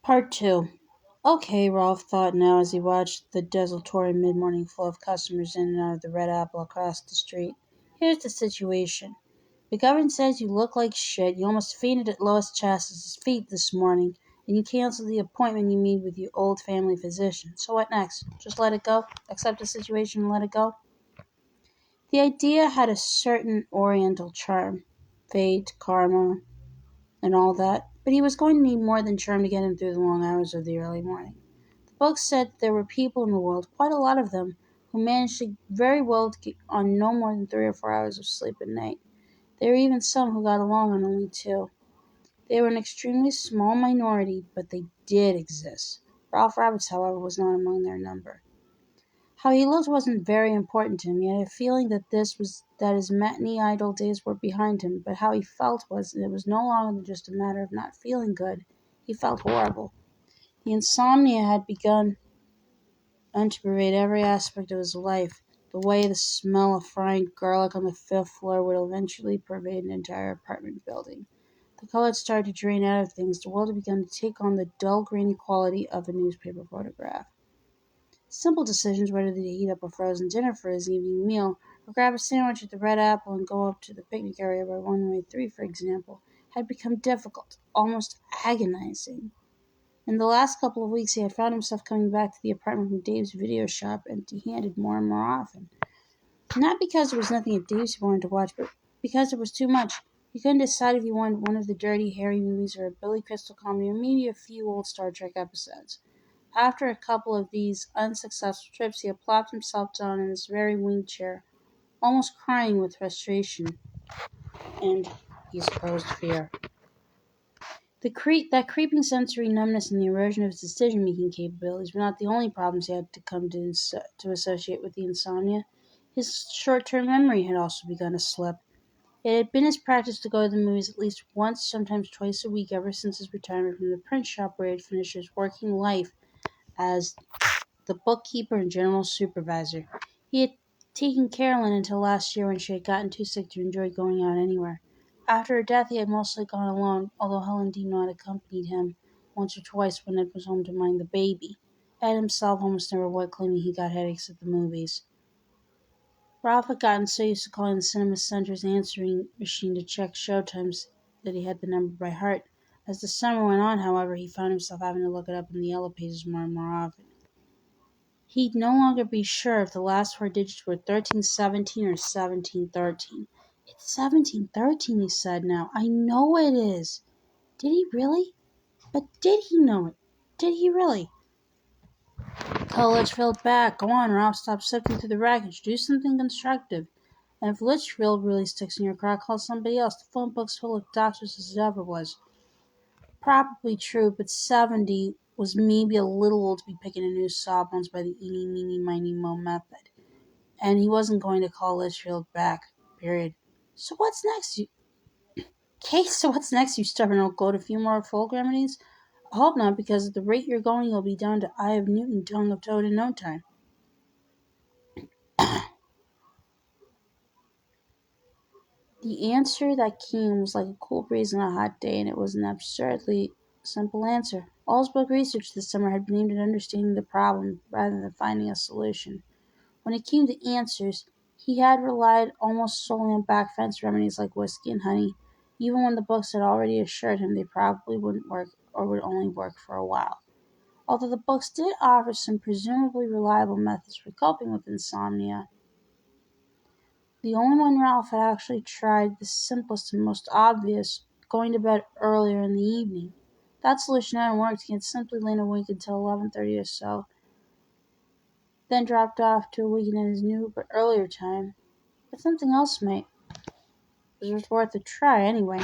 Part 2. Okay, Ralph thought now as he watched the desultory mid-morning flow of customers in and out of the Red Apple across the street. Here's the situation. The government says you look like shit. You almost fainted at Lois Chasta's feet this morning, and you canceled the appointment you made with your old family physician. So what next? Just let it go? Accept the situation and let it go? The idea had a certain oriental charm. Fate, karma, and all that, but he was going to need more than charm to get him through the long hours of the early morning. The book said that there were people in the world, quite a lot of them, who managed very well to get on no more than 3 or 4 hours of sleep a night. There were even some who got along on only two. They were an extremely small minority, but they did exist. Ralph Rabbits, however, was not among their number. How he looked wasn't very important to him. He had a feeling that his matinee idle days were behind him, but how he felt was it was no longer just a matter of not feeling good. He felt horrible. The insomnia had begun to pervade every aspect of his life, the way the smell of frying garlic on the fifth floor would eventually pervade an entire apartment building. The color had started to drain out of things. The world had begun to take on the dull, grainy quality of a newspaper photograph. Simple decisions, whether to heat up a frozen dinner for his evening meal, or grab a sandwich at the Red Apple and go up to the picnic area by One-Way 3, for example, had become difficult, almost agonizing. In the last couple of weeks he had found himself coming back to the apartment from Dave's video shop empty-handed more and more often. Not because there was nothing at Dave's he wanted to watch, but because there was too much. He couldn't decide if he wanted one of the dirty, hairy movies or a Billy Crystal comedy or maybe a few old Star Trek episodes. After a couple of these unsuccessful trips, he had plopped himself down in this very wing chair, almost crying with frustration and, he supposed, fear. That creeping sensory numbness and the erosion of his decision-making capabilities were not the only problems he had to come to associate with the insomnia. His short-term memory had also begun to slip. It had been his practice to go to the movies at least once, sometimes twice a week, ever since his retirement from the print shop where he had finished his working life as the bookkeeper and general supervisor. He had taken Carolyn until last year when she had gotten too sick to enjoy going out anywhere. After her death he had mostly gone alone, although Helen Dean had accompanied him once or twice when Ed was home to mind the baby. Ed himself almost never would, claiming he got headaches at the movies. Ralph had gotten so used to calling the cinema center's answering machine to check showtimes that he had the number by heart. As the summer went on, however, he found himself having to look it up in the yellow pages more and more often. He'd no longer be sure if the last four digits were 1317 or 1713. It's 1713, he said now. I know it is. Did he really? But did he know it? Did he really? Call Litchfield back. Go on, Ralph. Stop sifting through the wreckage. Do something constructive. And if Litchfield really sticks in your craw, call somebody else. The phone book's full of doctors as it ever was. Probably true, but 70 was maybe a little old to be picking a new sawbones by the eeny, meeny, miny, mo method. And he wasn't going to call Litchfield back. Period. So what's next? So what's next, you stubborn old goat? A few more folk remedies? I hope not, because at the rate you're going, you'll be down to Eye of Newton, tongue of toad in no time. The answer that came was like a cool breeze on a hot day, and it was an absurdly simple answer. All his book research this summer had been aimed at understanding the problem rather than finding a solution. When it came to answers, he had relied almost solely on back fence remedies like whiskey and honey, even when the books had already assured him they probably wouldn't work or would only work for a while. Although the books did offer some presumably reliable methods for coping with insomnia, the only one Ralph had actually tried, the simplest and most obvious, going to bed earlier in the evening. That solution hadn't worked. He had simply lain awake until 11:30 or so, then dropped off to awaken at his new but earlier time. But something else might. It was worth a try anyway.